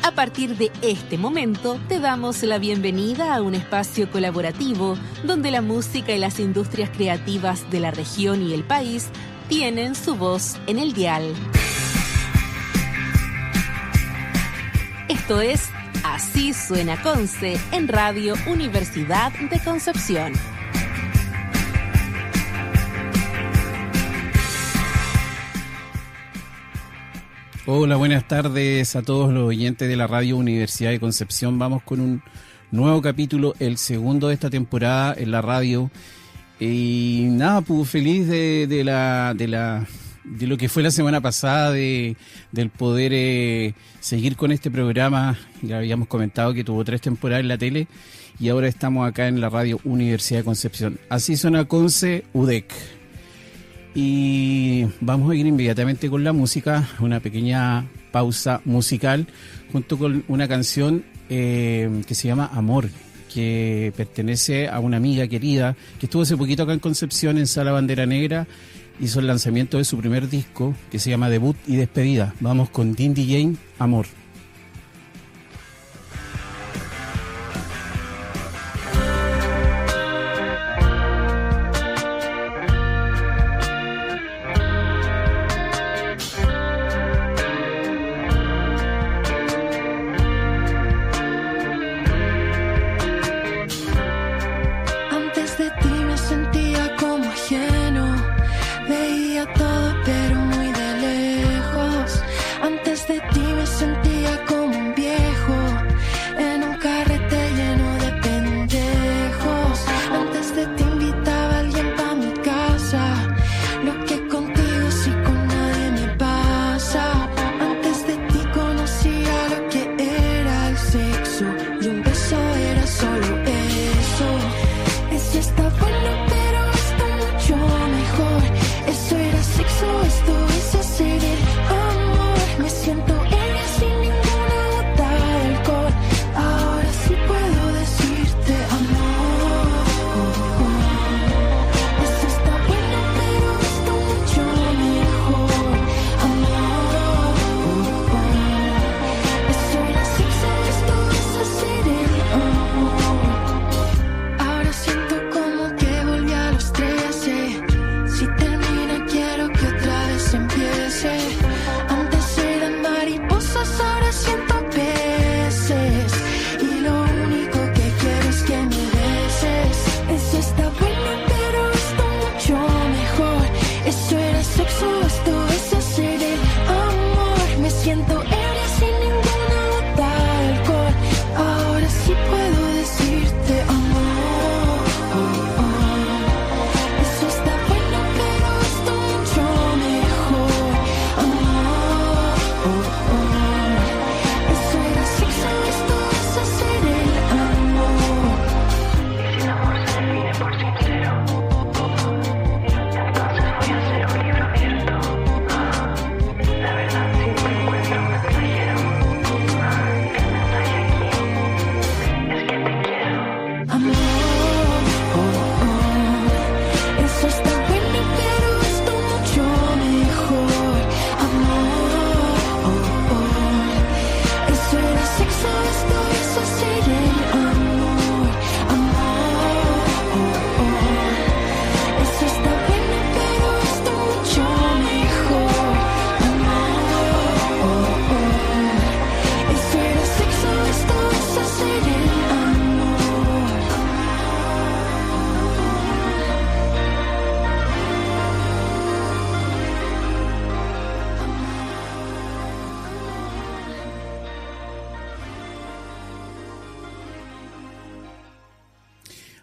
A partir de este momento, te damos la bienvenida a un espacio colaborativo donde la música y las industrias creativas de la región y el país tienen su voz en el dial. Esto es Así Suena Conce en Radio Universidad de Concepción. Hola, buenas tardes a todos los oyentes de la Radio Universidad de Concepción. Vamos con un nuevo capítulo, el segundo de esta temporada en la radio. Y nada, pues feliz de lo que fue la semana pasada, del poder seguir con este programa. Ya habíamos comentado que tuvo 3 temporadas en la tele y ahora estamos acá en la Radio Universidad de Concepción. Así Suena Conce, UDEC. Y vamos a ir inmediatamente con la música, una pequeña pausa musical junto con una canción que se llama Amor, que pertenece a una amiga querida que estuvo hace poquito acá en Concepción en Sala Bandera Negra. Hizo el lanzamiento de su primer disco que se llama Debut y Despedida. Vamos con Dindy Jane, Amor.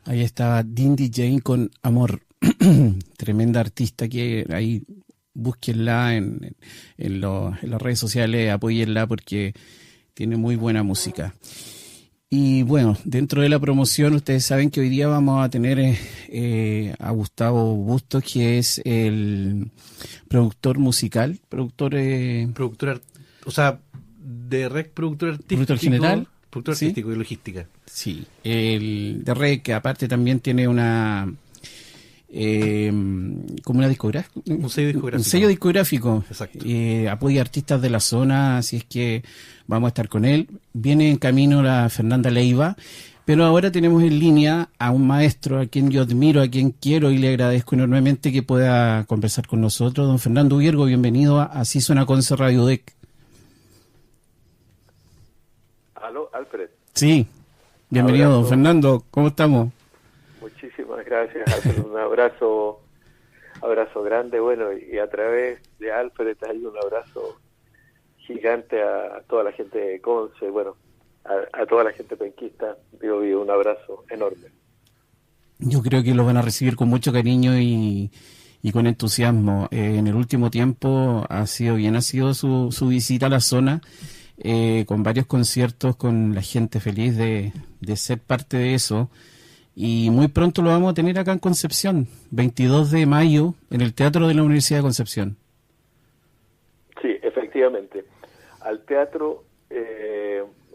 Ahí estaba Dindy Jane con Amor, tremenda artista que ahí búsquenla en las redes sociales, apóyenla porque tiene muy buena música. Y bueno, dentro de la promoción ustedes saben que hoy día vamos a tener a Gustavo Bustos, que es el productor musical, o sea, de REC, productor artístico. Productor general. Productor artístico y logística. Sí, el de REC, que aparte también tiene una como una discográfica, Un sello discográfico. Un sello discográfico. Exacto. Apoya artistas de la zona, así es que vamos a estar con él. Viene en camino la Fernanda Leiva, pero ahora tenemos en línea a un maestro a quien yo admiro, a quien quiero y le agradezco enormemente que pueda conversar con nosotros. Don Fernando Hiergo, bienvenido a Así Suena Conce Radio Dec. Aló, Alfred. Sí, bienvenido, Abrazo. don Fernando, ¿cómo estamos? Muchísimas gracias, Alfred. Un abrazo grande, bueno, y a través de Alfred hay un abrazo gigante a toda la gente de Conce, bueno, a toda la gente penquista, digo, un abrazo enorme. Yo creo que lo van a recibir con mucho cariño y con entusiasmo. En el último tiempo ha sido su visita a la zona, con varios conciertos, con la gente feliz de ser parte de eso. Y muy pronto lo vamos a tener acá en Concepción, 22 de mayo, en el Teatro de la Universidad de Concepción. Sí, efectivamente. Al teatro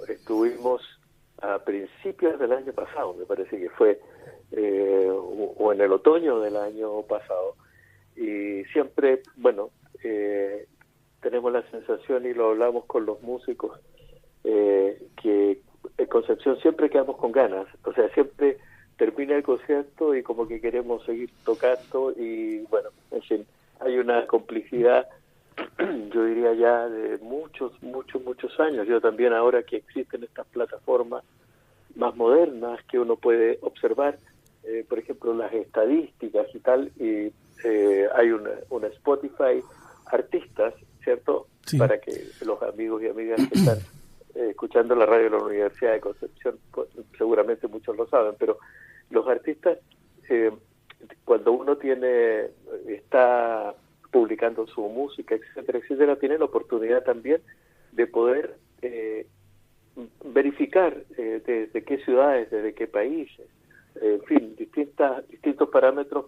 estuvimos a principios del año pasado, me parece que fue, o en el otoño del año pasado. Y siempre, bueno, tenemos la sensación, y lo hablamos con los músicos, que en Concepción siempre quedamos con ganas. O sea, siempre termina el concierto y como que queremos seguir tocando y, bueno, en fin, hay una complicidad, yo diría ya de muchos años. Yo también, ahora que existen estas plataformas más modernas que uno puede observar, por ejemplo, las estadísticas y tal, y hay una Spotify artistas, ¿cierto? Sí. Para que los amigos y amigas que están escuchando la radio de la Universidad de Concepción, pues, seguramente muchos lo saben, pero los artistas, cuando uno está publicando su música, etcétera, tiene la oportunidad también de poder verificar desde qué ciudades, desde qué países, en fin, distintos parámetros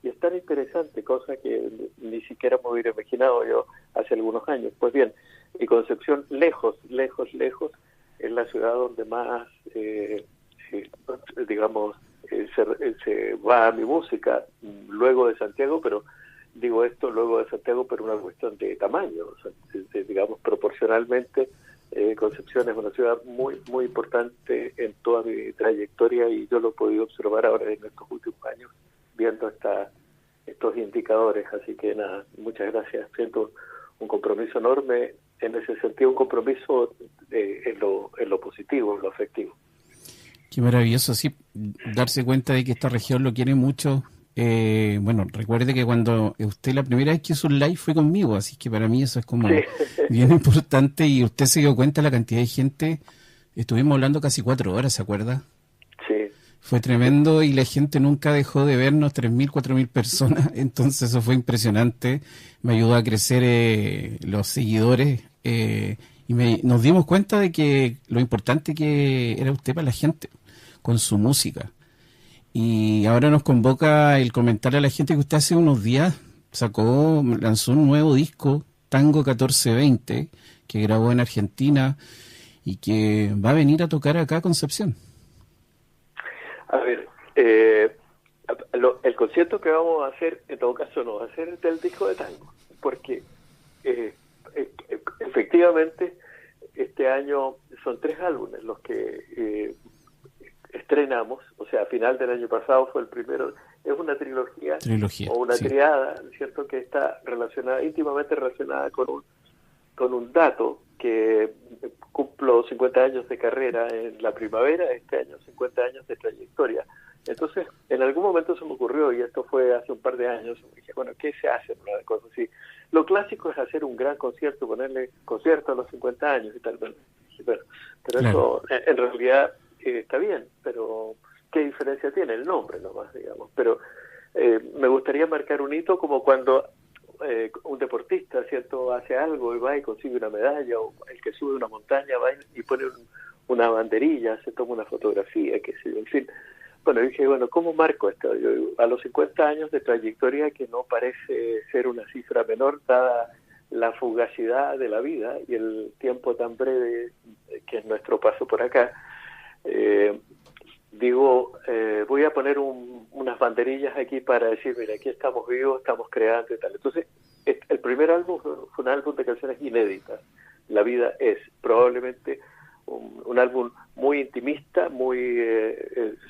y es tan interesante, cosa que ni siquiera me hubiera imaginado yo hace algunos años. Pues bien, y Concepción, lejos, es la ciudad donde más, digamos, se va a mi música, luego de Santiago, pero digo esto luego de Santiago, pero una cuestión de tamaño, o sea, digamos, proporcionalmente, Concepción es una ciudad muy importante en toda mi trayectoria, y yo lo he podido observar ahora en estos últimos años, viendo estos indicadores. Así que nada, muchas gracias. Siento un compromiso enorme en ese sentido, un compromiso en lo positivo, en lo afectivo. Qué maravilloso, sí, darse cuenta de que esta región lo quiere mucho. Bueno, recuerde que cuando usted la primera vez que hizo un live fue conmigo, así que para mí eso es como bien importante, y usted se dio cuenta de la cantidad de gente. Estuvimos hablando casi 4 horas, ¿se acuerda? Sí. Fue tremendo, y la gente nunca dejó de vernos, 3.000, 4.000 personas, entonces eso fue impresionante. Me ayudó a crecer los seguidores, y nos dimos cuenta de que lo importante que era usted para la gente, con su música. Y ahora nos convoca el comentarle a la gente que usted hace unos días lanzó un nuevo disco, Tango 1420, que grabó en Argentina y que va a venir a tocar acá a Concepción. A ver, el concierto que vamos a hacer, en todo caso, no va a ser del disco de tango, porque efectivamente este año son 3 álbumes los que estrenamos. O sea, a final del año pasado fue el primero. Es una trilogía o una triada, ¿cierto?, que está íntimamente relacionada con un dato, que cumplo 50 años de carrera en la primavera, este año 50 años de trayectoria. Entonces, en algún momento se me ocurrió, y esto fue hace un par de años, me dije, bueno, ¿qué se hace en una cosa así? Lo clásico es hacer un gran concierto, ponerle concierto a los 50 años y tal. Bueno, pero claro, eso en realidad está bien, pero ¿qué diferencia tiene? El nombre nomás, digamos. Pero me gustaría marcar un hito, como cuando un deportista, ¿cierto?, hace algo y va y consigue una medalla, o el que sube una montaña va y pone una banderilla, se toma una fotografía, qué sé yo, en fin. Bueno, dije, bueno, ¿cómo marco esto? Yo, a los 50 años de trayectoria, que no parece ser una cifra menor, dada la fugacidad de la vida y el tiempo tan breve que es nuestro paso por acá, digo, voy a poner unas banderillas aquí para decir, mira, aquí estamos vivos, estamos creando y tal. Entonces, el primer álbum fue un álbum de canciones inéditas. La vida es probablemente un álbum muy intimista, muy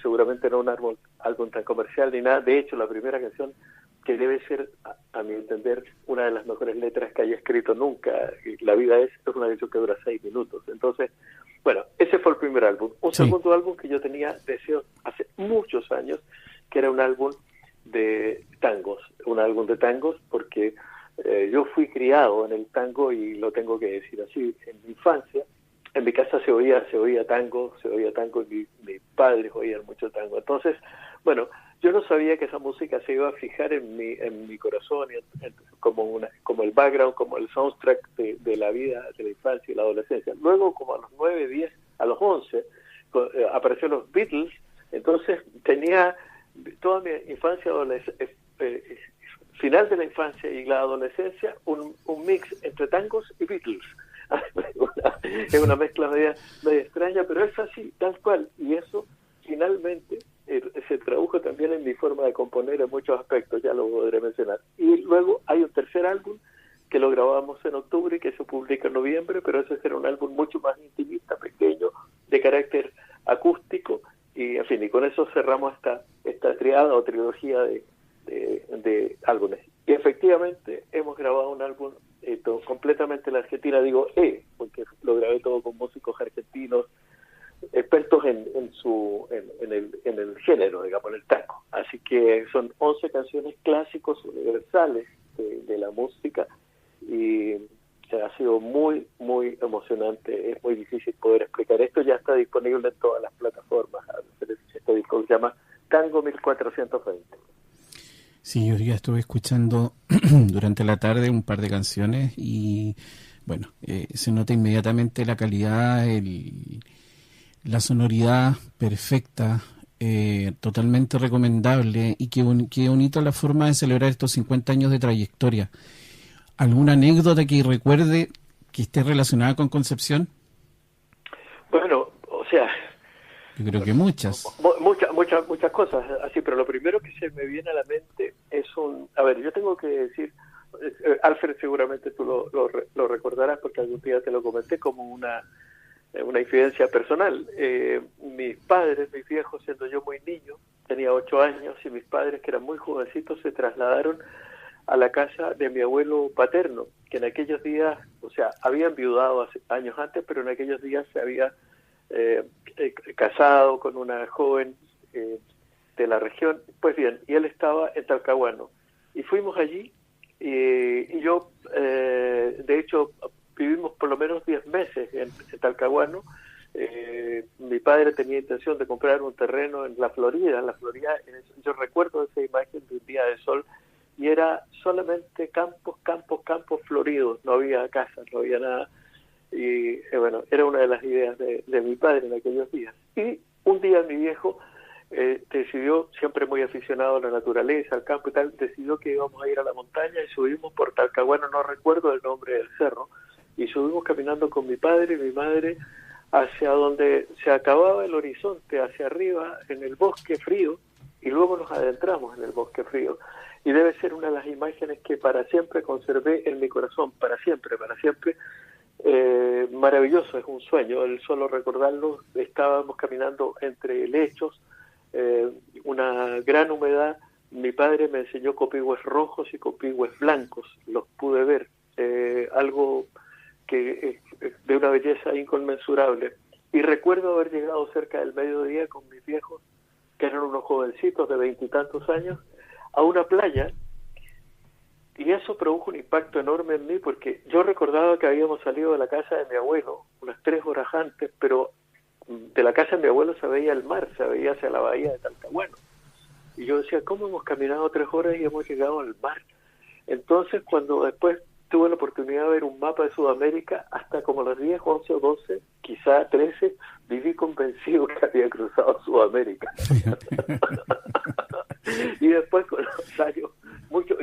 seguramente no un álbum tan comercial ni nada. De hecho, la primera canción, que debe ser, a mi entender, una de las mejores letras que haya escrito nunca, La vida es una canción que dura 6 minutos. Entonces, bueno, ese fue el primer álbum. Un segundo álbum que yo tenía deseo hace muchos años, que era un álbum de tangos, porque yo fui criado en el tango, y lo tengo que decir así, en mi infancia. En mi casa se oía tango, y mis padres oían mucho tango. Entonces, bueno, yo no sabía que esa música se iba a fijar en mi corazón, como el background, como el soundtrack de la vida, de la infancia y la adolescencia. Luego, como a los 9, 10, a los 11, aparecieron los Beatles. Entonces tenía toda mi infancia, final de la infancia y la adolescencia, un mix entre tangos y Beatles. Es una mezcla media extraña, pero es así, tal cual. Y eso finalmente se tradujo también en mi forma de componer en muchos aspectos, ya lo podré mencionar. Y luego hay un tercer álbum que lo grabamos en octubre y que se publica en noviembre, pero ese era un álbum mucho más intimista, pequeño, de carácter acústico, y en fin, y con eso cerramos esta triada o trilogía de álbumes. Y efectivamente hemos grabado un álbum completamente en la Argentina, digo porque lo grabé todo con músicos argentinos expertos en el género, digamos, en el tango. Así que son 11 canciones clásicos universales de la música, y ha sido muy, muy emocionante. Es muy difícil poder explicar. Esto ya está disponible en todas las plataformas. Este disco se llama Tango 1420. Sí, yo ya estuve escuchando durante la tarde un par de canciones y, bueno, se nota inmediatamente la calidad, la sonoridad perfecta, totalmente recomendable, y qué bonita la forma de celebrar estos 50 años de trayectoria. ¿Alguna anécdota que recuerde que esté relacionada con Concepción? Bueno, o sea... Yo creo que muchas. Muchas cosas así, pero lo primero que se me viene a la mente es a ver, yo tengo que decir, Alfred, seguramente tú lo recordarás porque algún día te lo comenté como una infidencia personal. Mis padres, mis viejos, siendo yo muy niño, tenía 8 años, y mis padres, que eran muy jovencitos, se trasladaron a la casa de mi abuelo paterno, que en aquellos días, o sea, había enviudado hace años antes, pero en aquellos días se había casado con una joven de la región. Pues bien, y él estaba en Talcahuano, y fuimos allí, y yo, de hecho, vivimos por lo menos 10 meses en Talcahuano. Mi padre tenía intención de comprar un terreno en la Florida. Yo recuerdo esa imagen de un día de sol, y era solamente campos floridos, no había casas, no había nada. Y bueno, era una de las ideas de mi padre en aquellos días. Y un día mi viejo decidió, siempre muy aficionado a la naturaleza, al campo y tal, decidió que íbamos a ir a la montaña, y subimos por Talcahuano, no recuerdo el nombre del cerro, y subimos caminando con mi padre y mi madre hacia donde se acababa el horizonte, hacia arriba, en el bosque frío, y luego nos adentramos en el bosque frío. Y debe ser una de las imágenes que para siempre conservé en mi corazón, para siempre. Maravilloso, es un sueño el solo recordarlo. Estábamos caminando entre helechos, una gran humedad. Mi padre me enseñó copihue rojos y copihue blancos, los pude ver, algo que es de una belleza inconmensurable. Y recuerdo haber llegado cerca del mediodía con mis viejos, que eran unos jovencitos de 20 y tantos años, a una playa, y eso produjo un impacto enorme en mí, porque yo recordaba que habíamos salido de la casa de mi abuelo unas 3 horas antes, pero de la casa de mi abuelo se veía el mar, se veía hacia la bahía de Talcahuano, y yo decía, ¿cómo hemos caminado 3 horas y hemos llegado al mar? Entonces, cuando después tuve la oportunidad de ver un mapa de Sudamérica, hasta como los 10, 11 o 12, quizá 13, viví convencido que había cruzado Sudamérica. Y después, con los años,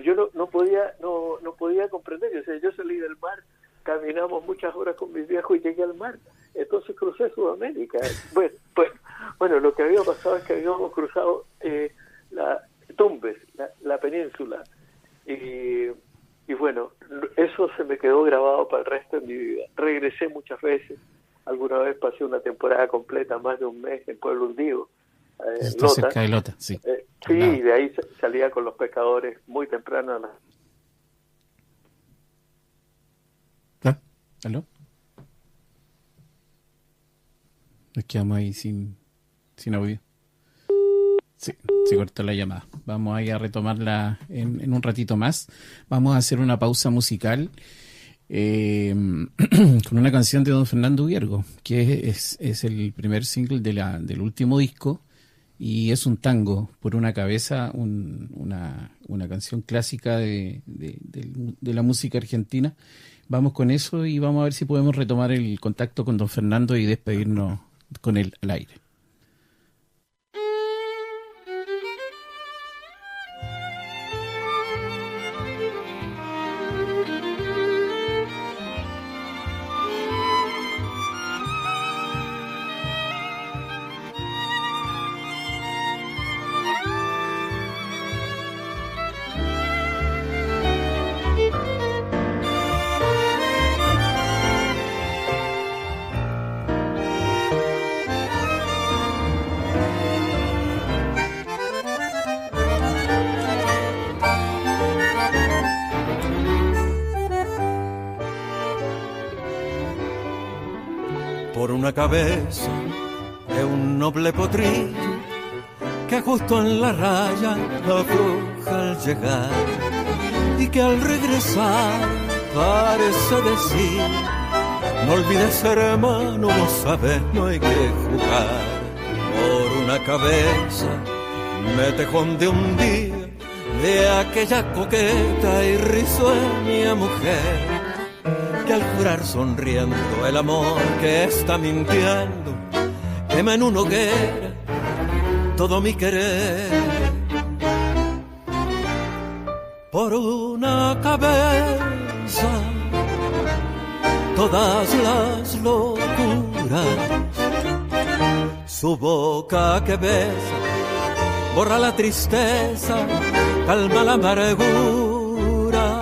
yo no podía comprender. O sea, yo salí del mar, caminamos muchas horas con mis viejos y llegué al mar. Entonces crucé Sudamérica. Bueno, Bueno, lo que había pasado es que habíamos cruzado la Tumbes, la península, y bueno, eso se me quedó grabado para el resto de mi vida. Regresé muchas veces, alguna vez pasé una temporada completa, más de un mes en Pueblo Hundido, Está cerca de Lota, sí. Sí, y de ahí salía con los pescadores muy temprano a ¿Aló? Nos quedamos ahí sin audio. Sí, se cortó la llamada. Vamos ahí a retomarla en un ratito más. Vamos a hacer una pausa musical con una canción de don Fernando Viergo, que es el primer single del último disco, y es un tango por una cabeza, una canción clásica de la música argentina. Vamos con eso y vamos a ver si podemos retomar el contacto con don Fernando y despedirnos con él al aire. Por una cabeza de un noble potrillo que justo en la raya afloja al llegar y que al regresar parece decir: no olvides, hermano, vos sabés, no hay que jugar. Por una cabeza me tejón de un día de aquella coqueta y risueña mujer que al jurar sonriendo el amor que está mintiendo quema en una hoguera todo mi querer. Por una cabeza todas las locuras, su boca que besa borra la tristeza, calma la amargura.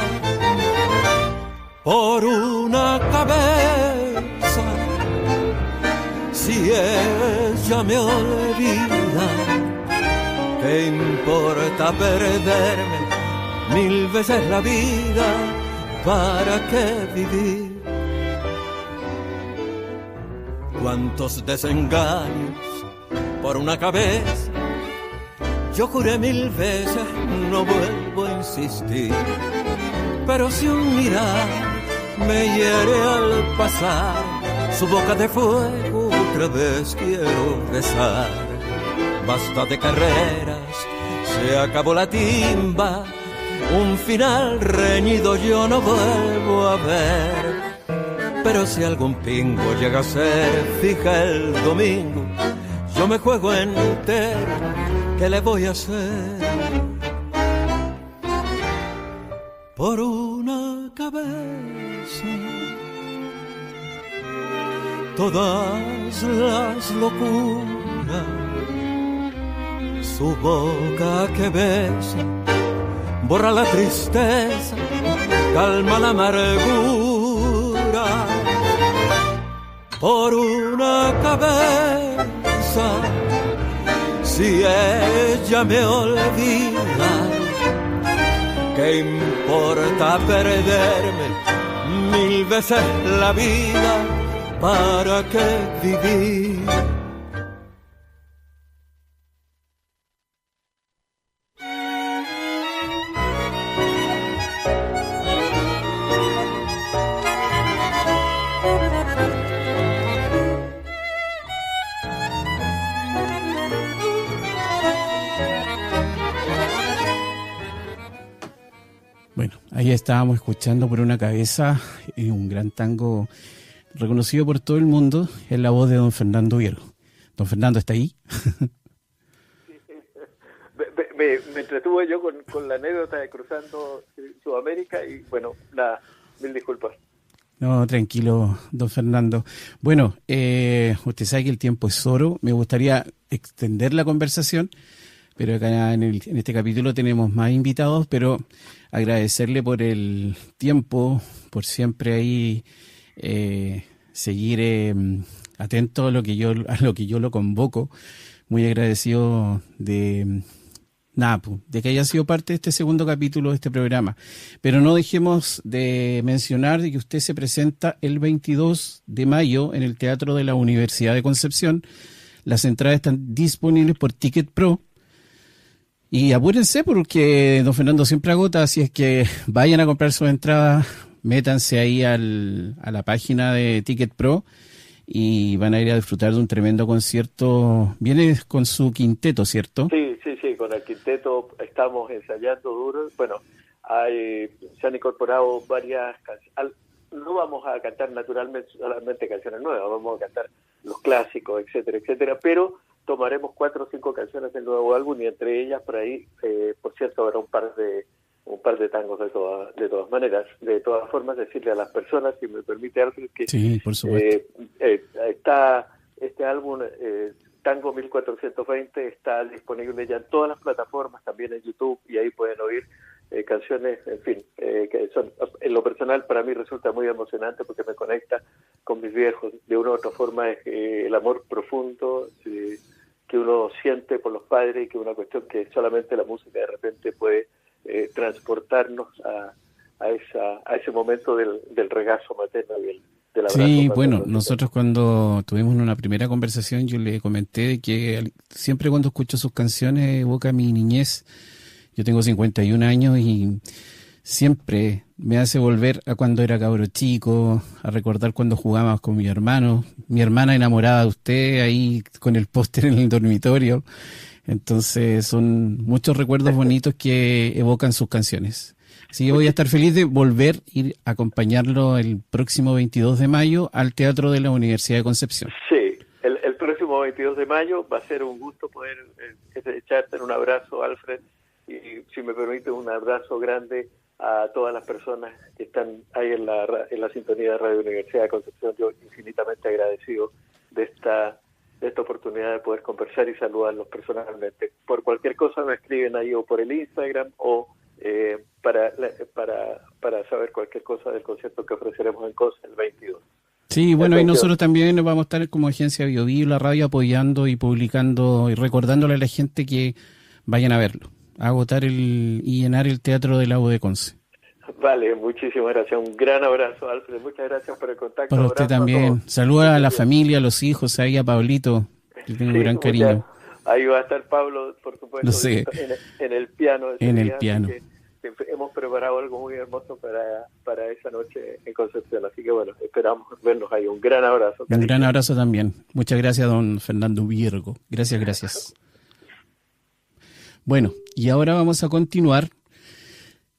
Por una cabeza, si ella me olvida, ¿qué importa perderme 1000 veces la vida? ¿Para qué vivir? Cuántos desengaños por una cabeza, yo juré 1000 veces, no vuelvo a insistir. Pero si un mirar me hiere al pasar, su boca de fuego otra vez quiero besar. Basta de carreras, se acabó la timba, un final reñido yo no vuelvo a ver. Pero si algún pingo llega a ser fija el domingo, yo me juego entero, ¿qué le voy a hacer? Por una cabeza todas las locuras, su boca que besa borra la tristeza, calma la amargura. Por una cabeza, si ella me olvida, ¿qué importa perderme 1000 veces la vida? ¿Para qué vivir? Bueno, ahí estábamos escuchando Por una cabeza, un gran tango reconocido por todo el mundo, en la voz de don Fernando Viergo. Don Fernando, ¿está ahí? Me entretuve yo con la anécdota de cruzando Sudamérica y bueno, nada, 1000 disculpas. No, tranquilo, don Fernando. Bueno, usted sabe que el tiempo es oro. Me gustaría extender la conversación, pero acá en este capítulo tenemos más invitados, pero agradecerle por el tiempo, por siempre ahí seguir atento a lo que yo lo convoco. Muy agradecido de que haya sido parte de este segundo capítulo de este programa. Pero no dejemos de mencionar de que usted se presenta el 22 de mayo en el Teatro de la Universidad de Concepción. Las entradas están disponibles por Ticket Pro. Y apúrense porque don Fernando siempre agota, así es que vayan a comprar sus entradas, métanse ahí a la página de Ticket Pro y van a ir a disfrutar de un tremendo concierto. Viene con su quinteto, ¿cierto? Sí, con el quinteto estamos ensayando duro. Bueno, se han incorporado varias canciones. No vamos a cantar naturalmente solamente canciones nuevas, vamos a cantar los clásicos, etcétera, pero tomaremos 4 o 5 canciones del nuevo álbum y entre ellas por ahí, por cierto, habrá un par de tangos de todas maneras. De todas formas, decirle a las personas, si me permite, Alfred, que sí, por supuesto. Está este álbum, Tango 1420, está disponible ya en todas las plataformas, también en YouTube, y ahí pueden oír canciones, en fin, que son, en lo personal para mí resulta muy emocionante porque me conecta con mis viejos. De una u otra forma es el amor profundo que uno siente por los padres, y que es una cuestión que solamente la música de repente puede transportarnos a ese momento del regazo materno y del abrazo. Sí, bueno, nosotros cuando tuvimos una primera conversación yo le comenté de que siempre cuando escucho sus canciones evoca mi niñez. Yo tengo 51 años y siempre me hace volver a cuando era cabro chico, a recordar cuando jugábamos con mi hermano, mi hermana enamorada de usted ahí con el póster en el dormitorio. Entonces son muchos recuerdos bonitos que evocan sus canciones. Así que voy a estar feliz de volver a ir a acompañarlo el próximo 22 de mayo al Teatro de la Universidad de Concepción. Sí, el próximo 22 de mayo va a ser un gusto poder echarte un abrazo, Alfred, y si me permite un abrazo grande a todas las personas que están ahí en la sintonía de Radio Universidad de Concepción. Yo infinitamente agradecido de esta oportunidad de poder conversar y saludarlos personalmente. Por cualquier cosa me escriben ahí o por el Instagram o para saber cualquier cosa del concierto que ofreceremos en COS el 22. Sí, bueno, y nosotros también vamos a estar como agencia BioBio, la radio, apoyando y publicando y recordándole a la gente que vayan a verlo, a agotar y llenar el Teatro del Lago de Conce. Vale, muchísimas gracias. Un gran abrazo, Alfred. Muchas gracias por el contacto. Para usted también. Saluda a la familia, a los hijos, ahí a Pablito. Le tengo un gran cariño. Ahí va a estar Pablo, por supuesto, en el piano. En el piano. Hemos preparado algo muy hermoso para esa noche en Concepción. Así que bueno, esperamos vernos ahí. Un gran abrazo. Un gran abrazo también. Muchas gracias, don Fernando Virgo. Gracias. Bueno, y ahora vamos a continuar.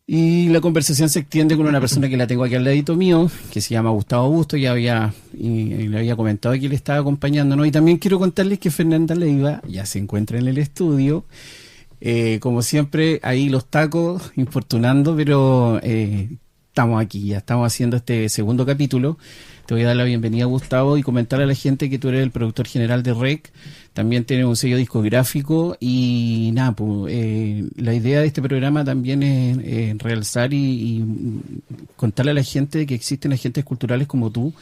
Y la conversación se extiende con una persona que la tengo aquí al ladito mío, que se llama Gustavo Busto. Le había comentado que le estaba acompañando, ¿no? Y también quiero contarles que Fernanda Leiva ya se encuentra en el estudio. Como siempre, ahí los tacos, infortunando, pero estamos aquí, ya estamos haciendo este segundo capítulo. Te voy a dar la bienvenida, Gustavo, y comentar a la gente que tú eres el productor general de REC. También tienes un sello discográfico y nada, pues, la idea de este programa también es realzar y contarle a la gente que existen agentes culturales como tú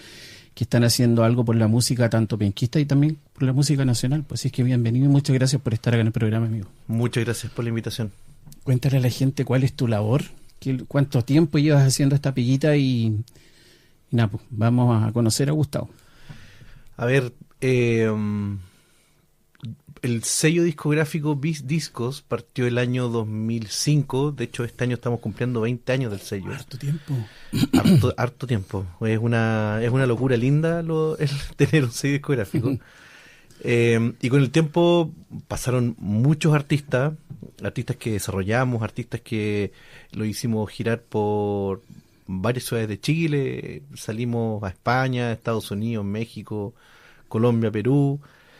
que están haciendo algo por la música tanto penquista y también por la música nacional. Pues así es que bienvenido y muchas gracias por estar acá en el programa, amigo. Muchas gracias por la invitación. Cuéntale a la gente cuál es tu labor, cuánto tiempo llevas haciendo esta pillita y nada, pues vamos a conocer a Gustavo. A ver, el sello discográfico Bis Discos partió el año 2005. De hecho, este año estamos cumpliendo 20 años del sello. Harto tiempo. Harto tiempo. Es una locura linda el tener un sello discográfico. Y con el tiempo pasaron muchos artistas que desarrollamos, artistas que lo hicimos girar por varias ciudades de Chile. Salimos a España, Estados Unidos, México, Colombia, Perú.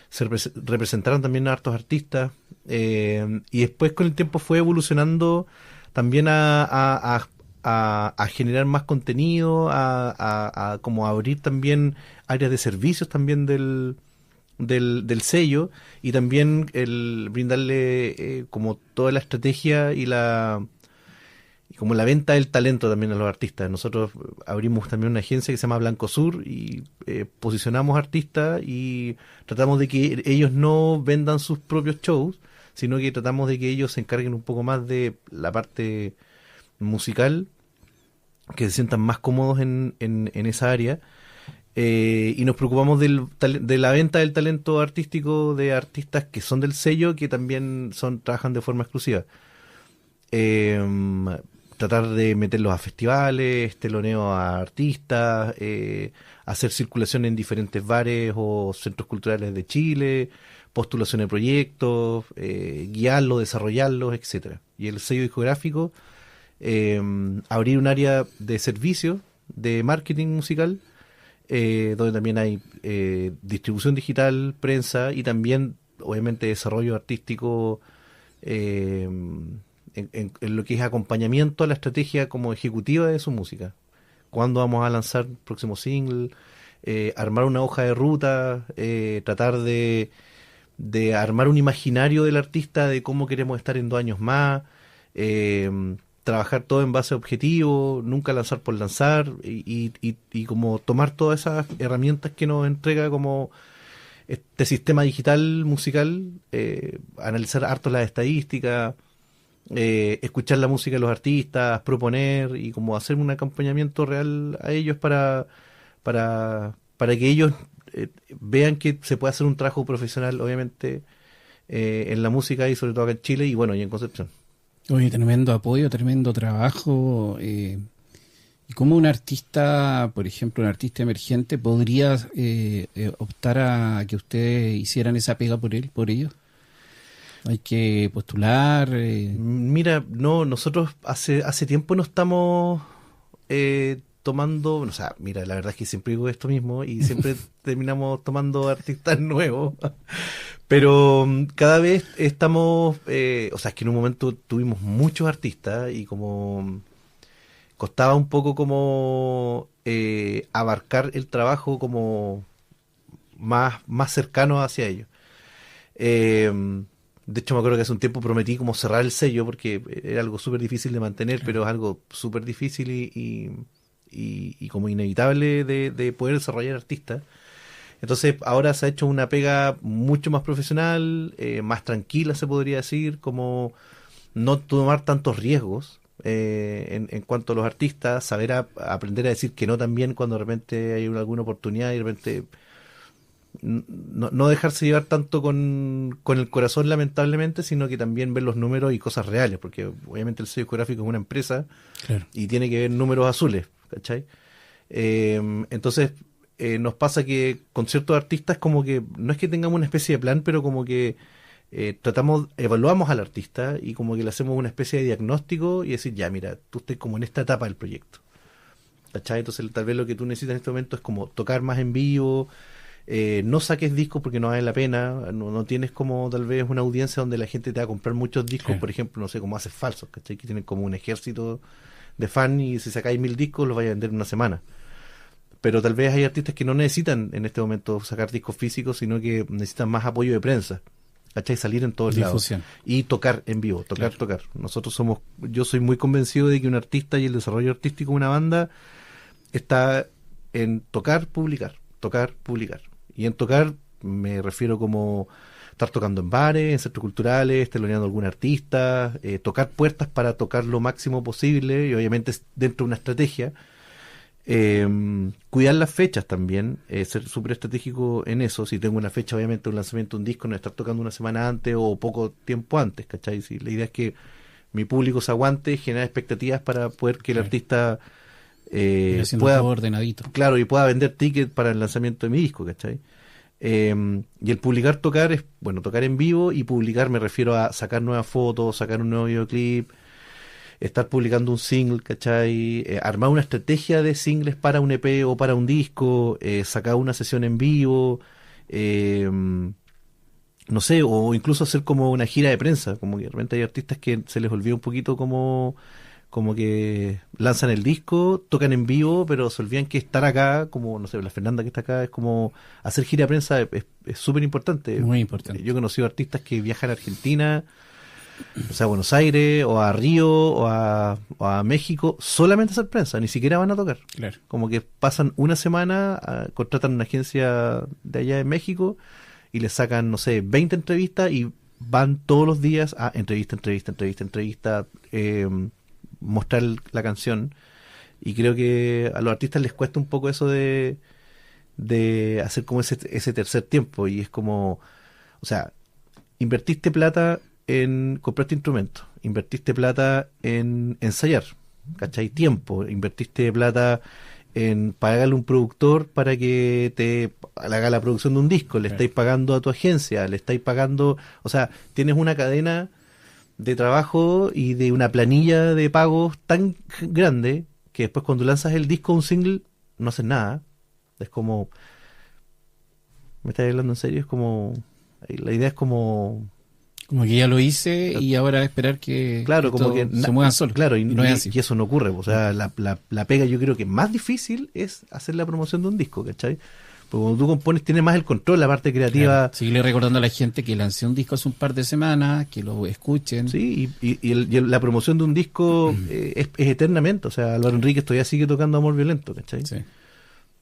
Se representaron también a hartos artistas, y después con el tiempo fue evolucionando también a a generar más contenido, a como abrir también áreas de servicios también del sello, y también el brindarle como toda la estrategia y como la venta del talento también a los artistas. Nosotros abrimos también una agencia que se llama Blanco Sur y posicionamos artistas y tratamos de que ellos no vendan sus propios shows, sino que tratamos de que ellos se encarguen un poco más de la parte musical, que se sientan más cómodos en esa área. Y nos preocupamos de la venta del talento artístico de artistas que son del sello, que también trabajan de forma exclusiva. Tratar de meterlos a festivales, teloneo a artistas, hacer circulación en diferentes bares o centros culturales de Chile, postulación de proyectos, guiarlos, desarrollarlos, etcétera. Y el sello discográfico, abrir un área de servicio, de marketing musical, donde también hay distribución digital, prensa y también, obviamente, desarrollo artístico en lo que es acompañamiento a la estrategia como ejecutiva de su música. ¿Cuándo vamos a lanzar el próximo single? Armar una hoja de ruta, tratar de armar un imaginario del artista de cómo queremos estar en 2 años más, trabajar todo en base a objetivos, nunca lanzar por lanzar, y como tomar todas esas herramientas que nos entrega como este sistema digital musical, analizar harto las estadísticas, escuchar la música de los artistas, proponer y como hacer un acompañamiento real a ellos para que ellos vean que se puede hacer un trabajo profesional, obviamente, en la música y sobre todo acá en Chile y bueno, y en Concepción. Oye, tremendo apoyo, tremendo trabajo. ¿Y cómo un artista, por ejemplo, un artista emergente, podría optar a que ustedes hicieran esa pega por ellos? ¿Hay que postular? Mira, no, nosotros hace tiempo no estamos tomando, o sea, mira, la verdad es que siempre digo esto mismo y siempre terminamos tomando artistas nuevos, pero cada vez estamos, o sea, es que en un momento tuvimos muchos artistas y como costaba un poco como abarcar el trabajo como más cercano hacia ellos. De hecho, me acuerdo que hace un tiempo prometí como cerrar el sello porque era algo súper difícil de mantener, pero es algo súper difícil y como inevitable de poder desarrollar artistas. Entonces, ahora se ha hecho una pega mucho más profesional, más tranquila, se podría decir, como no tomar tantos riesgos en cuanto a los artistas, saber aprender a decir que no también cuando de repente hay alguna oportunidad y de repente no dejarse llevar tanto con el corazón, lamentablemente, sino que también ver los números y cosas reales, porque obviamente el sello discográfico es una empresa, claro, y tiene que ver números azules, ¿cachai? Entonces nos pasa que con ciertos artistas como que no es que tengamos una especie de plan, pero como que evaluamos al artista y como que le hacemos una especie de diagnóstico y decir, ya, mira, tú estás como en esta etapa del proyecto, ¿cachai? Entonces tal vez lo que tú necesitas en este momento es como tocar más en vivo. No saques discos porque no vale la pena, no tienes como tal vez una audiencia donde la gente te va a comprar muchos discos, sí. Por ejemplo, no sé, como Haces Falsos, ¿cachai? Que tienen como un ejército de fan y si sacáis 1000 discos los vais a vender en una semana. Pero tal vez hay artistas que no necesitan en este momento sacar discos físicos, sino que necesitan más apoyo de prensa, ¿cachai? Salir en todos lados y tocar en vivo, tocar. Yo soy muy convencido de que un artista y el desarrollo artístico de una banda está en tocar, publicar. Y en tocar me refiero como estar tocando en bares, en centros culturales, teloneando a algún artista, tocar puertas para tocar lo máximo posible y obviamente dentro de una estrategia. Cuidar las fechas también, ser súper estratégico en eso. Si tengo una fecha, obviamente un lanzamiento de un disco, no estar tocando una semana antes o poco tiempo antes, ¿cachai? Si la idea es que mi público se aguante, generar expectativas para poder que el artista pueda, todo ordenadito, claro, y pueda vender tickets para el lanzamiento de mi disco, ¿cachai? Y el publicar, tocar es, bueno, tocar en vivo, y publicar me refiero a sacar nuevas fotos, sacar un nuevo videoclip, estar publicando un single, ¿cachai? Armar una estrategia de singles para un EP o para un disco, sacar una sesión en vivo, no sé, o incluso hacer como una gira de prensa, como que de repente hay artistas que se les olvida un poquito como como que lanzan el disco, tocan en vivo, pero se olvidan que estar acá, como, no sé, la Fernanda que está acá, es como hacer gira de prensa, es súper importante. Muy importante. Yo he conocido artistas que viajan a Argentina, o sea, a Buenos Aires, o a Río, o a México, solamente a hacer prensa, ni siquiera van a tocar. Claro. Como que pasan una semana, contratan una agencia de allá en México, y les sacan, no sé, 20 entrevistas, y van todos los días a entrevista, mostrar la canción. Y creo que a los artistas les cuesta un poco eso de hacer como ese tercer tiempo, y es como, o sea, invertiste plata en comprarte instrumentos, invertiste plata en ensayar, ¿cachai? Tiempo, invertiste plata en pagarle un productor para que te haga la producción de un disco, le estáis pagando a tu agencia, le estáis pagando, o sea, tienes una cadena de trabajo y de una planilla de pagos tan grande que después cuando lanzas el disco, un single, no haces nada. Es como, ¿me estás hablando en serio? Es como, la idea es como que ya lo hice y ahora esperar que, claro, que como que se muevan solos. Claro, y, no es así. Y eso no ocurre. O sea, la pega yo creo que más difícil es hacer la promoción de un disco, ¿cachai? Porque cuando tú compones tienes más el control, la parte creativa. Claro. Sigue recordando a la gente que lancé un disco hace un par de semanas, que lo escuchen. Sí, y la promoción de un disco es eternamente. O sea, Álvaro Enríquez todavía sigue tocando Amor Violento, ¿cachai? Sí.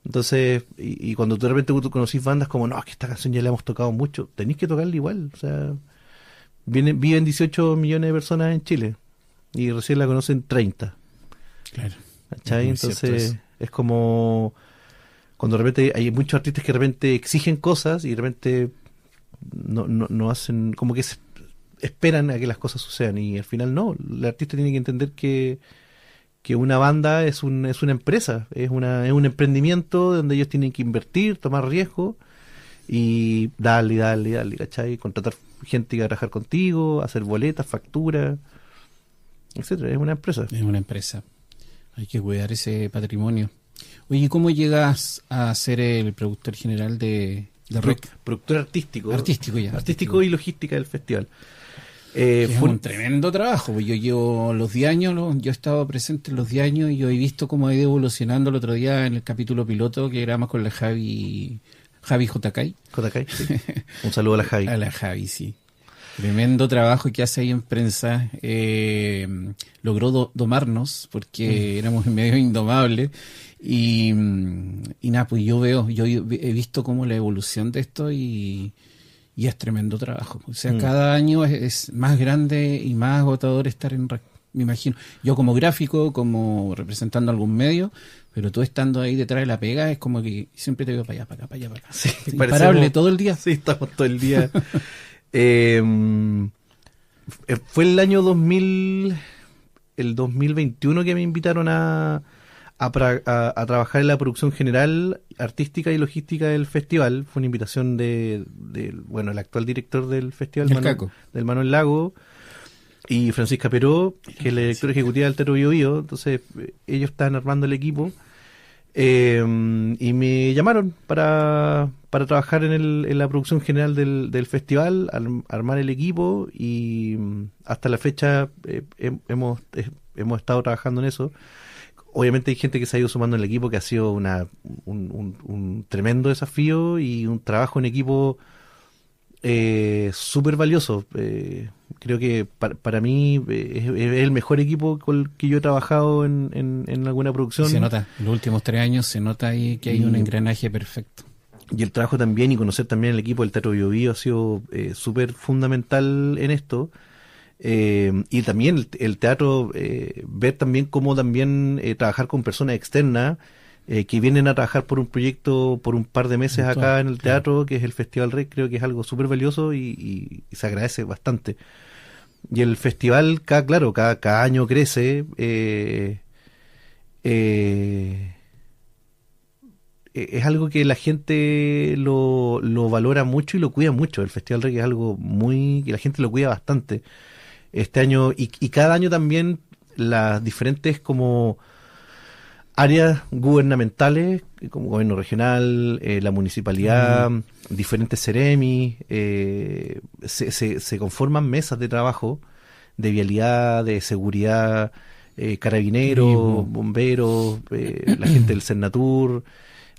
Entonces, y cuando tú de repente tú conocís bandas como, no, es que esta canción ya la hemos tocado mucho, tenés que tocarla igual. O sea, viven 18 millones de personas en Chile y recién la conocen 30. Claro. ¿Cachai? Entonces, es como cuando de repente hay muchos artistas que de repente exigen cosas y de repente no hacen, como que esperan a que las cosas sucedan, y al final no. El artista tiene que entender que una banda es una empresa, es un emprendimiento donde ellos tienen que invertir, tomar riesgo y darle, ¿cachai? Contratar gente que va a trabajar contigo, hacer boletas, facturas, etcétera. Es una empresa. Es una empresa. Hay que cuidar ese patrimonio. Oye, ¿cómo llegas a ser el productor general de rock? Productor artístico. Artístico y logística del festival. Fue un tremendo trabajo. Yo llevo los 10 años, yo he estado presente en los 10 años y yo he visto cómo ha ido evolucionando. El otro día en el capítulo piloto que grabamos con la Javi JK. Sí. Un saludo a la Javi. A la Javi, sí. Tremendo trabajo que hace ahí en prensa. Logró domarnos porque éramos medio indomables. Y nada, pues yo he visto cómo la evolución de esto y es tremendo trabajo. O sea, cada año es más grande y más agotador estar me imagino, yo como gráfico, como representando algún medio, pero tú estando ahí detrás de la pega es como que siempre te veo para allá. Sí, imparable todo el día. Sí, estamos todo el día. Fue el año 2021 que me invitaron a trabajar en la producción general, artística y logística del festival. Fue una invitación del el actual director del festival, del Manuel Lago, y Francisca Peró, que es la directora ejecutiva del Teatro Bio Bio. Entonces ellos estaban armando el equipo y me llamaron para trabajar en la producción general del festival, armar el equipo, y hasta la fecha hemos estado trabajando en eso. Obviamente hay gente que se ha ido sumando en el equipo, que ha sido un tremendo desafío y un trabajo en equipo súper valioso. Creo que para mí es el mejor equipo con el que yo he trabajado en alguna producción. Se nota, en los últimos 3 años se nota ahí que hay un engranaje perfecto. Y el trabajo también, y conocer también el equipo del Teatro Bio Bio ha sido súper fundamental en esto. Y también el teatro, ver también cómo también trabajar con personas externas que vienen a trabajar por un proyecto por un par de meses acá en el teatro, que es el Festival Rec. Creo que es algo súper valioso y se agradece bastante. Y el festival, cada año crece. Es algo que la gente lo valora mucho y lo cuida mucho. El Festival Rec es algo que la gente lo cuida bastante. Este año, y cada año también, las diferentes como áreas gubernamentales, como gobierno regional, la municipalidad, diferentes Ceremi, se conforman mesas de trabajo de vialidad, de seguridad, carabineros, bomberos, la gente del Senatur,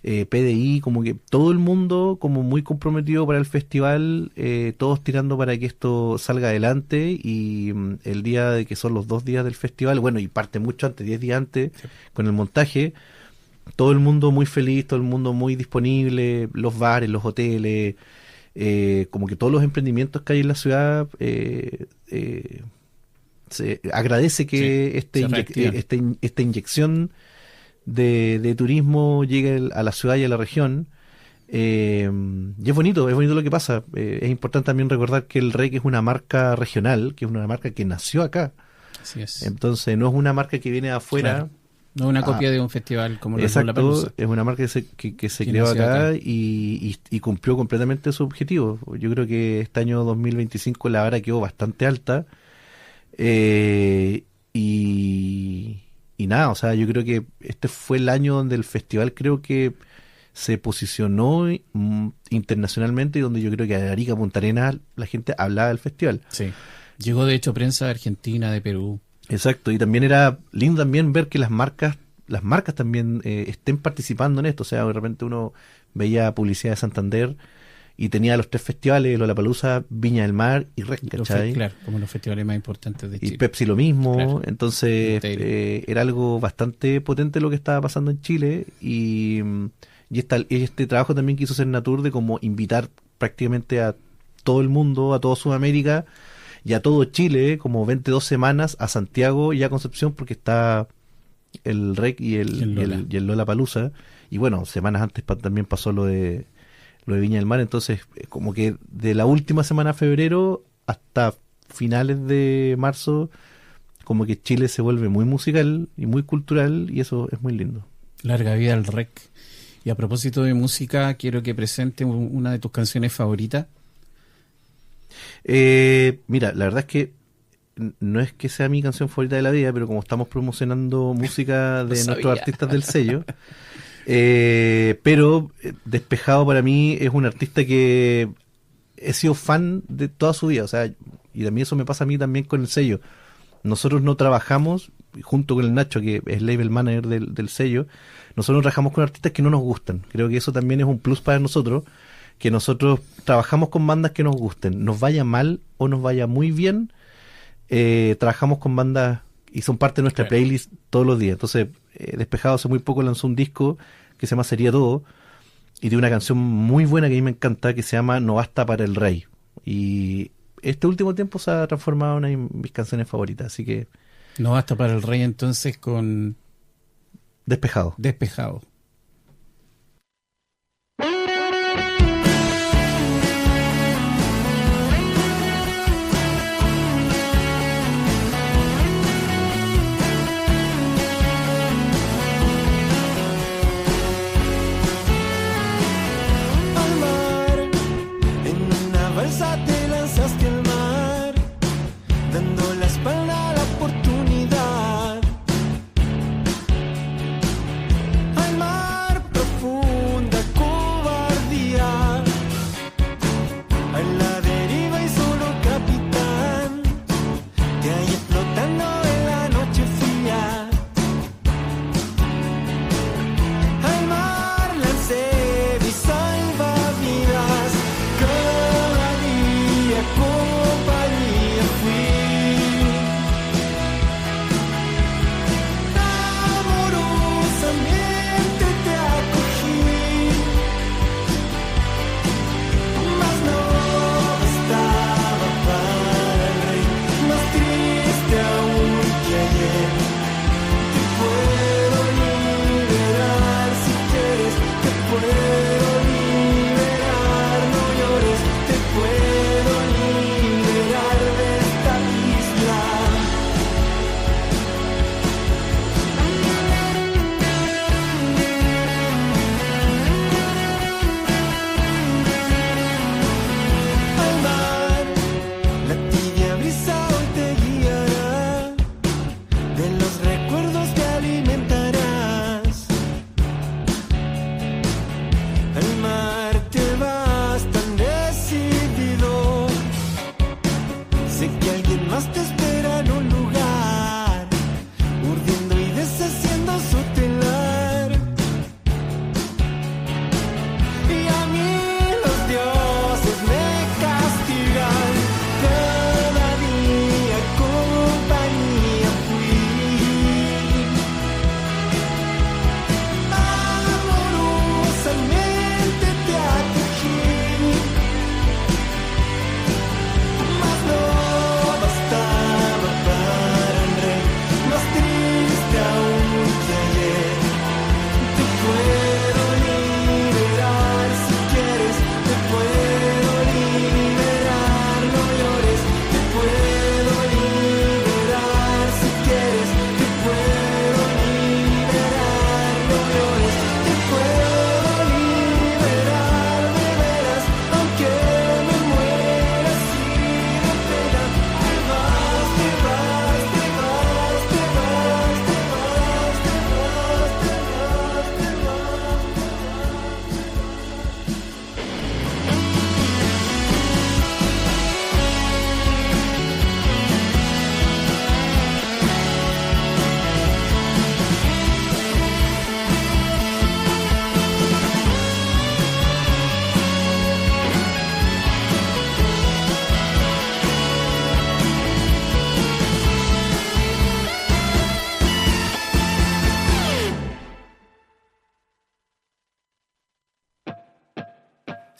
PDI, como que todo el mundo como muy comprometido para el festival, todos tirando para que esto salga adelante. Y el día de que son los 2 días del festival, bueno, y parte mucho antes, 10 días antes, sí, con el montaje, todo el mundo muy feliz, todo el mundo muy disponible, los bares, los hoteles, como que todos los emprendimientos que hay en la ciudad, se agradece que sí, esta inyección de turismo llegue a la ciudad y a la región. Y es bonito lo que pasa. Es importante también recordar que el REC es una marca regional, que es una marca que nació acá. Así es. Entonces no es una marca que viene de afuera. Claro. No es una copia de un festival como la Lollapalooza. Es una marca que se creó acá y cumplió completamente su objetivo. Yo creo que este año 2025 la vara quedó bastante alta. Y nada, o sea, yo creo que este fue el año donde el festival creo que se posicionó internacionalmente, y donde yo creo que a Arica, Punta Arenas, la gente hablaba del festival. Sí. Llegó de hecho prensa de Argentina, de Perú. Exacto, y también era lindo también ver que las marcas también estén participando en esto. O sea, de repente uno veía publicidad de Santander y tenía los 3 festivales, Lollapalooza, Viña del Mar y REC, ¿cachai? Claro, como los festivales más importantes de Chile. Y Pepsi lo mismo, claro. Entonces era algo bastante potente lo que estaba pasando en Chile. Y este trabajo también quiso hacer Senatur, de como invitar prácticamente a todo el mundo, a toda Sudamérica y a todo Chile, como 22 semanas a Santiago y a Concepción, porque está el REC y el Lollapalooza. Y bueno, semanas antes también pasó lo de Viña del Mar. Entonces, como que de la última semana de febrero hasta finales de marzo, como que Chile se vuelve muy musical y muy cultural, y eso es muy lindo. Larga vida al REC. Y a propósito de música, quiero que presente una de tus canciones favoritas. Mira, la verdad es que no es que sea mi canción favorita de la vida, pero como estamos promocionando música de nuestros artistas del sello, pero Despejado para mí es un artista que he sido fan de toda su vida. O sea, y también eso me pasa a mí también con el sello. Nosotros no trabajamos, junto con el Nacho, que es label manager del sello, nosotros trabajamos con artistas que no nos gustan. Creo que eso también es un plus para nosotros, que nosotros trabajamos con bandas que nos gusten, nos vaya mal o nos vaya muy bien, trabajamos con bandas y son parte de nuestra playlist todos los días. Entonces, Despejado hace muy poco lanzó un disco que se llama Sería Todo, y tiene una canción muy buena que a mí me encanta, que se llama No Basta para el Rey, y este último tiempo se ha transformado en una de mis canciones favoritas, así que... No Basta para el Rey, entonces, con... Despejado. Al mar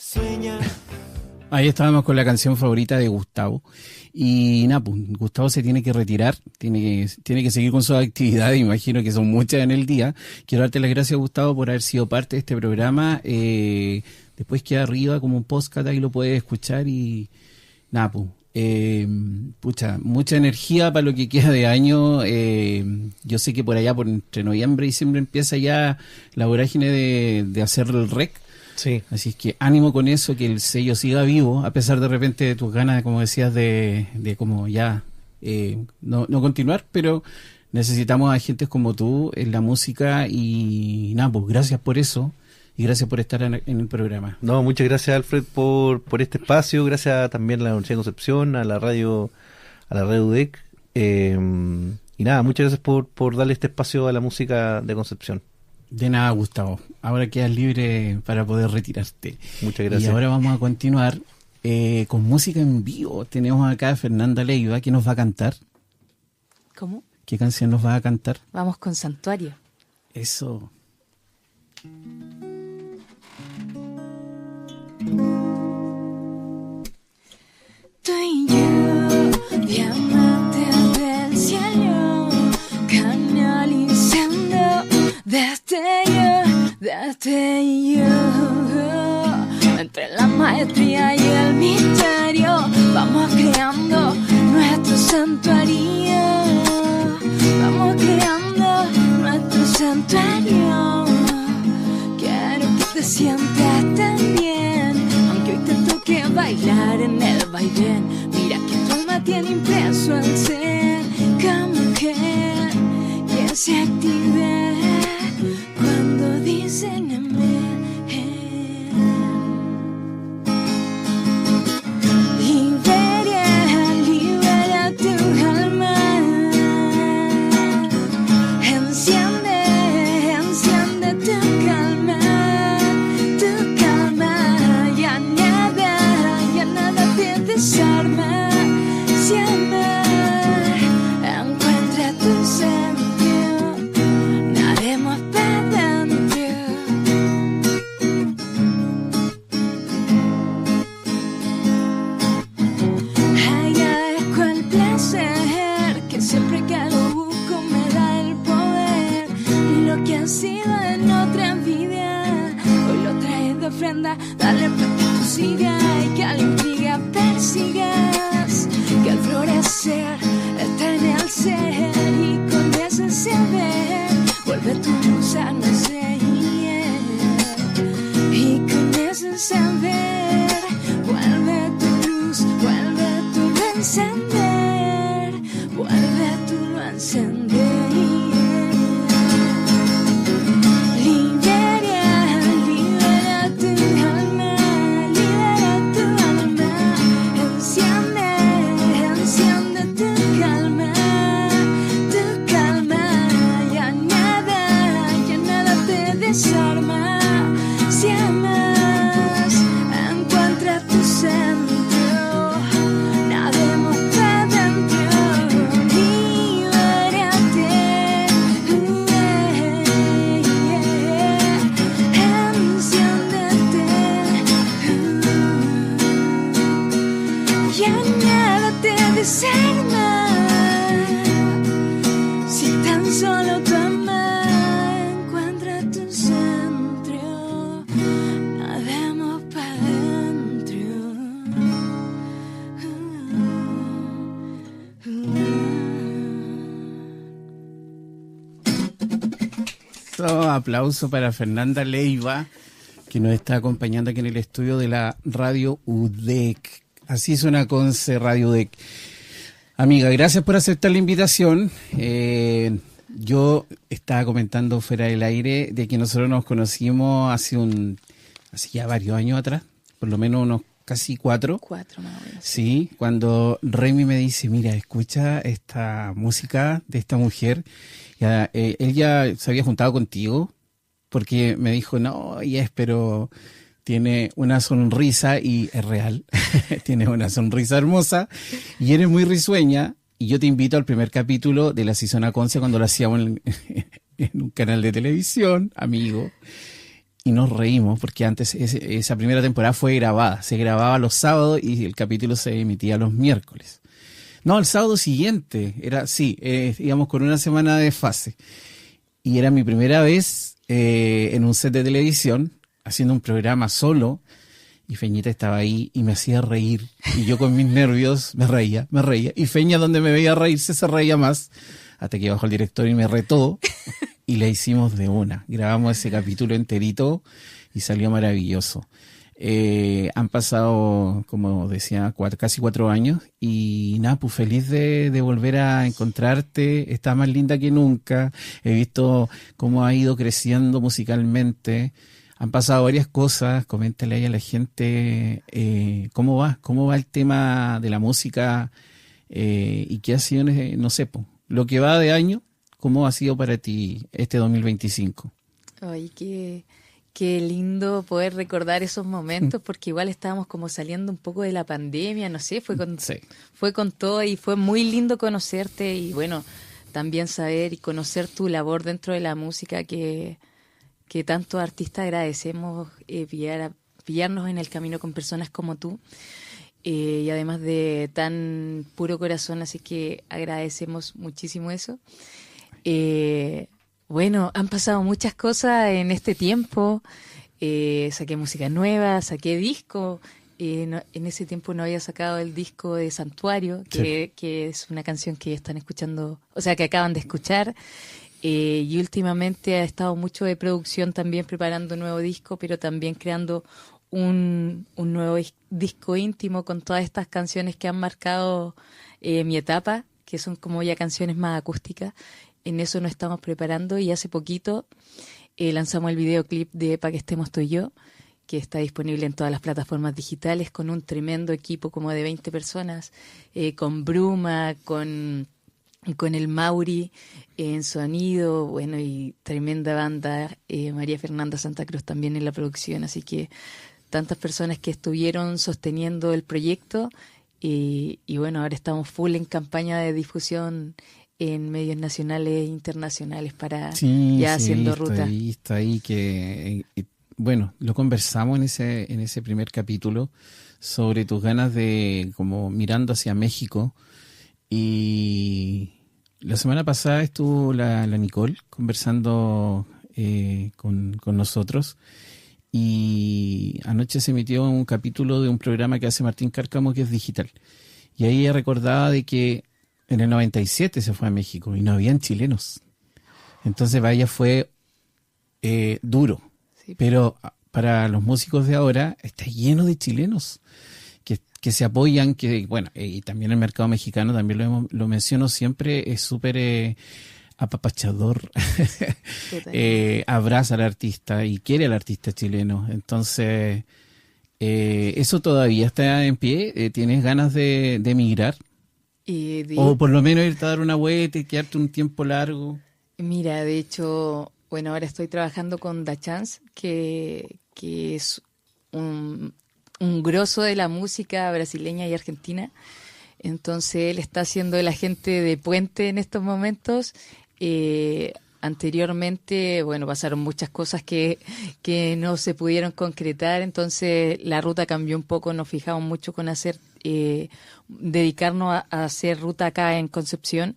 Sueña. Ahí estábamos con la canción favorita de Gustavo. Y nada, pues, Gustavo se tiene que retirar, tiene que seguir con sus actividades, imagino que son muchas en el día. Quiero darte las gracias, Gustavo, por haber sido parte de este programa. Después queda arriba como un podcast, ahí lo puedes escuchar y nada, pues, mucha energía para lo que queda de año. Yo sé que por allá, por entre noviembre y diciembre, empieza ya la vorágine de hacer el rec. Sí. Así es que ánimo con eso, que el sello siga vivo, a pesar de repente de tus ganas, como decías, de como ya no continuar, pero necesitamos a gente como tú en la música y nada, pues gracias por eso y gracias por estar en el programa. No, muchas gracias, Alfred, por este espacio, gracias también a la Universidad de Concepción, a la radio UDEC, y nada, muchas gracias por darle este espacio a la música de Concepción. De nada, Gustavo. Ahora quedas libre para poder retirarte. Muchas gracias. Y ahora vamos a continuar con música en vivo. Tenemos acá a Fernanda Leiva, que nos va a cantar. ¿Cómo? ¿Qué canción nos va a cantar? Vamos con Santuario. Eso. Tú y yo, diamante del cielo, canalizando destello, entre la maestría y el misterio, vamos creando nuestro santuario, quiero que te sientas tan bien, aunque hoy te toque bailar en el vaivén, mira que tu alma tiene impreso el ser, como que se active cuando dicen amén. Libera tu alma, enciende tu calma, ya nada te desarma, si amar encuentra tu ser. Dale para que tú sigas y que a la intriga persigas, que al florecer está en el ser y con ese saber vuelve tu luz a nacer, y con ese saber vuelve tu luz, vuelve tu encender, vuelve tu encender. Desarma, si amas, encuentra tu centro, nademos para dentro, libérate, enciéndete, ya nada te desarma, si tan solo tú amas. Aplauso para Fernanda Leiva, que nos está acompañando aquí en el estudio de la Radio UDEC. Así suena Conce, Radio UDEC. Amiga, gracias por aceptar la invitación. Yo estaba comentando fuera del aire de que nosotros nos conocimos hace ya varios años atrás, por lo menos unos casi 4. 4 más o menos. Sí, cuando Remy me dice, mira, escucha esta música de esta mujer. Él ya se había juntado contigo porque me dijo, no, pero tiene una sonrisa y es real, tiene una sonrisa hermosa y eres muy risueña y yo te invito al primer capítulo de la Season Conce cuando lo hacíamos en un canal de televisión, amigo. y nos reímos porque antes esa primera temporada fue grabada, se grababa los sábados y el capítulo se emitía los miércoles. No, el sábado siguiente, íbamos con una semana de fase. Y era mi primera vez en un set de televisión, haciendo un programa solo, y Feñita estaba ahí y me hacía reír. Y yo con mis nervios me reía. Y Feña, donde me veía reírse, se reía más, hasta que bajó el director y me retó, y la hicimos de una. Grabamos ese capítulo enterito y salió maravilloso. Han pasado, como decía, casi 4 años y nada, pues feliz de volver a encontrarte. Está más linda que nunca. He visto cómo ha ido creciendo musicalmente. Han pasado varias cosas. Coméntale ahí a la gente cómo va el tema de la música y qué ha sido, no sé, pues, lo que va de año, cómo ha sido para ti este 2025. Ay, qué lindo poder recordar esos momentos, porque igual estábamos como saliendo un poco de la pandemia, no sé, fue con todo y fue muy lindo conocerte y bueno, también saber y conocer tu labor dentro de la música que tantos artistas agradecemos, pillarnos en el camino con personas como tú y además de tan puro corazón, así que agradecemos muchísimo eso. Bueno, han pasado muchas cosas en este tiempo. Saqué música nueva, saqué disco. En ese tiempo no había sacado el disco de Santuario, que es una canción que están escuchando, o sea, que acaban de escuchar. Y últimamente ha estado mucho de producción también preparando un nuevo disco, pero también creando un nuevo disco íntimo con todas estas canciones que han marcado mi etapa, que son como ya canciones más acústicas. En eso nos estamos preparando y hace poquito lanzamos el videoclip de Pa' que estemos tú y yo, que está disponible en todas las plataformas digitales con un tremendo equipo como de 20 personas, con Bruma, con el Mauri en sonido, bueno, y tremenda banda, María Fernanda Santa Cruz también en la producción, así que tantas personas que estuvieron sosteniendo el proyecto y bueno, ahora estamos full en campaña de difusión en medios nacionales e internacionales para haciendo ruta. Está ahí que bueno, lo conversamos en ese primer capítulo sobre tus ganas de como mirando hacia México, y la semana pasada estuvo la Nicole conversando con nosotros, y anoche se emitió un capítulo de un programa que hace Martín Cárcamo que es digital, y ahí ella recordaba de que en el 97 se fue a México y no habían chilenos. Entonces para ella fue duro. Sí. Pero para los músicos de ahora está lleno de chilenos que se apoyan, que bueno, y también el mercado mexicano, también lo menciono siempre, es súper apapachador. Abraza al artista y quiere al artista chileno. Entonces, ¿eso todavía está en pie? ¿Tienes ganas de emigrar? O por lo menos irte a dar una vuelta y quedarte un tiempo largo. Mira, de hecho, bueno, ahora estoy trabajando con Da Chance, que es un grosso de la música brasileña y argentina. Entonces él está siendo el agente de puente en estos momentos. Anteriormente, bueno, pasaron muchas cosas que no se pudieron concretar, entonces la ruta cambió un poco, nos fijamos mucho con dedicarnos a hacer ruta acá en Concepción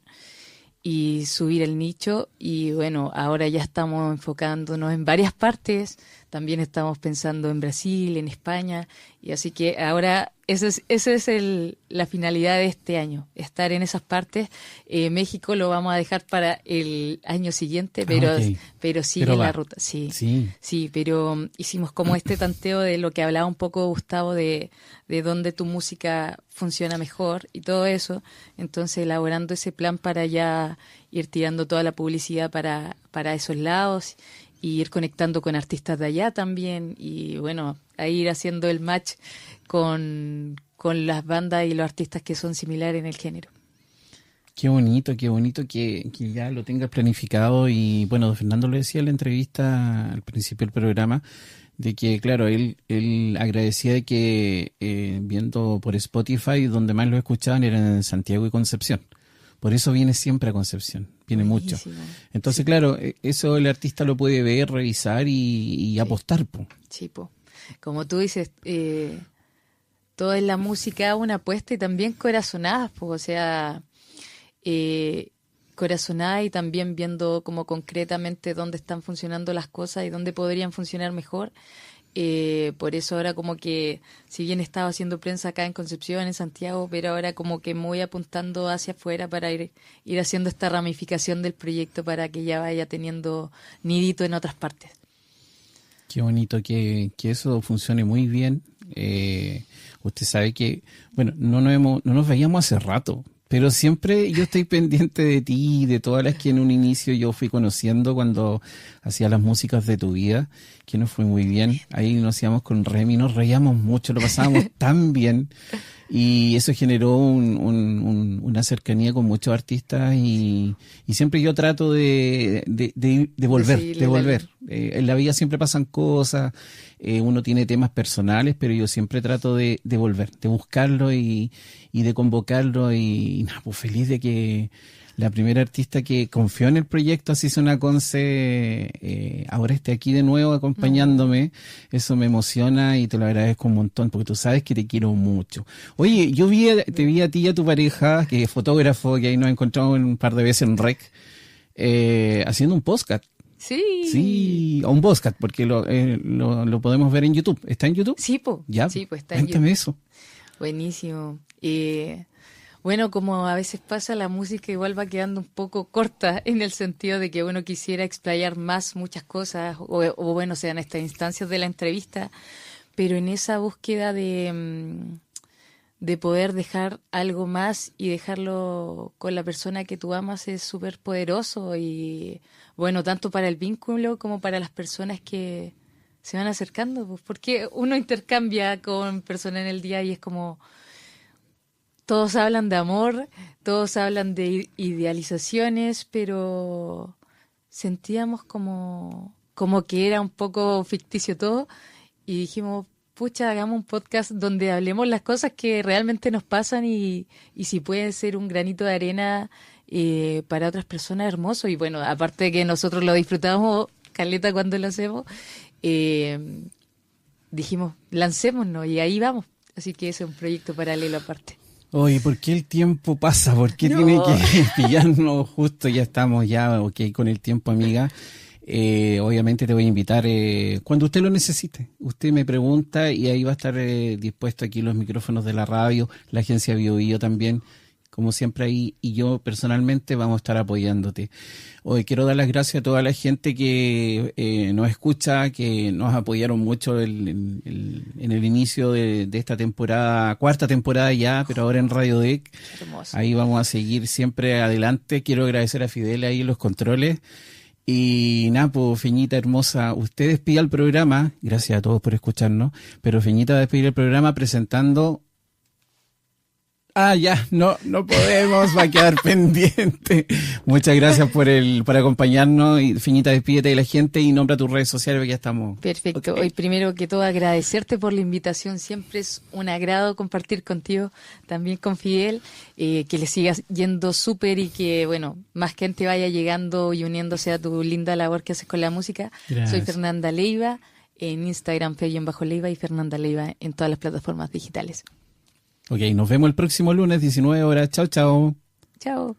y subir el nicho, y bueno, ahora ya estamos enfocándonos en varias partes, también estamos pensando en Brasil, en España, y así que ahora esa es la finalidad de este año, estar en esas partes. México lo vamos a dejar para el año siguiente, pero sigue en la ruta, sí, pero hicimos como este tanteo de lo que hablaba un poco Gustavo de dónde tu música funciona mejor y todo eso, entonces elaborando ese plan para ya ir tirando toda la publicidad para esos lados y ir conectando con artistas de allá también, y bueno, a ir haciendo el match con las bandas y los artistas que son similares en el género. Qué bonito que ya lo tengas planificado. Y bueno, Fernando lo decía en la entrevista al principio del programa, de que claro, él agradecía de que viendo por Spotify, donde más lo escuchaban eran en Santiago y Concepción, Por eso viene siempre a Concepción, viene Buenísimo. mucho. Entonces, claro, eso el artista lo puede ver, revisar y apostar, po. Sí, po. Como tú dices, todo en la música una apuesta y también corazonadas, pues, o sea, corazonada y también viendo como concretamente dónde están funcionando las cosas y dónde podrían funcionar mejor. Por eso ahora como que, si bien estaba haciendo prensa acá en Concepción, en Santiago, pero ahora como que me voy apuntando hacia afuera para ir haciendo esta ramificación del proyecto para que ya vaya teniendo nidito en otras partes. Qué bonito que eso funcione muy bien. Usted sabe que, bueno, no nos veíamos hace rato, pero siempre yo estoy pendiente de ti y de todas las que en un inicio yo fui conociendo cuando hacía las músicas de tu vida, que nos fue muy bien. Ahí nos íbamos con Remy, nos reíamos mucho, lo pasábamos tan bien. Y eso generó una cercanía con muchos artistas y siempre yo trato de volver. En la vida siempre pasan cosas, uno tiene temas personales, pero yo siempre trato de volver, de buscarlo y de convocarlo y nada, pues feliz de que la primera artista que confió en el proyecto, así es una Conce, ahora esté aquí de nuevo acompañándome. Eso me emociona y te lo agradezco un montón, porque tú sabes que te quiero mucho. Oye, yo te vi a ti y a tu pareja, que es fotógrafo, que ahí nos encontramos un par de veces en REC, haciendo un podcast. Sí, o un podcast, porque lo podemos ver en YouTube. ¿Está en YouTube? Sí, pues. Ya, sí, pues está en YouTube. Cuéntame eso. Buenísimo. Bueno, como a veces pasa, la música igual va quedando un poco corta en el sentido de que uno quisiera explayar más muchas cosas, o bueno, sean estas instancias de la entrevista, pero en esa búsqueda de poder dejar algo más y dejarlo con la persona que tú amas es súper poderoso y, bueno, tanto para el vínculo como para las personas que se van acercando, pues, porque uno intercambia con personas en el día y es como... Todos hablan de amor, todos hablan de idealizaciones, pero sentíamos como que era un poco ficticio todo y dijimos, pucha, hagamos un podcast donde hablemos las cosas que realmente nos pasan y si puede ser un granito de arena para otras personas, hermoso. Y bueno, aparte de que nosotros lo disfrutamos, caleta, cuando lo hacemos, dijimos, lancémonos y ahí vamos. Así que ese es un proyecto paralelo aparte. Oye, ¿por qué el tiempo pasa? ¿Por qué tiene que pillarnos justo? Ya estamos con el tiempo, amiga. Obviamente te voy a invitar cuando usted lo necesite. Usted me pregunta y ahí va a estar dispuesto aquí los micrófonos de la radio, la agencia Bio Bio también, como siempre ahí, y yo personalmente vamos a estar apoyándote. Hoy quiero dar las gracias a toda la gente que nos escucha, que nos apoyaron mucho en el inicio de esta temporada, cuarta temporada ya, pero ahora en Radio DEC. Hermoso. Ahí vamos a seguir siempre adelante. Quiero agradecer a Fidel ahí en los controles. Y Napo, Feñita hermosa, usted despide el programa, gracias a todos por escucharnos, pero Feñita va a despedir el programa presentando... no podemos, va a quedar pendiente. Muchas gracias por acompañarnos y Feñita, despídete de la gente y nombra tus redes sociales, porque ya estamos. Perfecto. Okay. Hoy primero que todo agradecerte por la invitación, siempre es un agrado compartir contigo, también con Fidel, que le sigas yendo súper y que, bueno, más gente vaya llegando y uniéndose a tu linda labor que haces con la música. Gracias. Soy Fernanda Leiva, en Instagram Fe_Leiva y Fernanda Leiva en todas las plataformas digitales. Ok, nos vemos el próximo lunes, 19 horas. Chao, chao. Chao.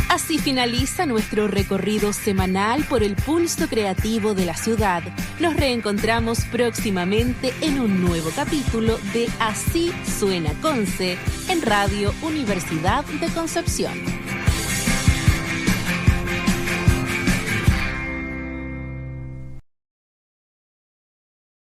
Así finaliza nuestro recorrido semanal por el pulso creativo de la ciudad. Nos reencontramos próximamente en un nuevo capítulo de Así Suena Conce en Radio Universidad de Concepción.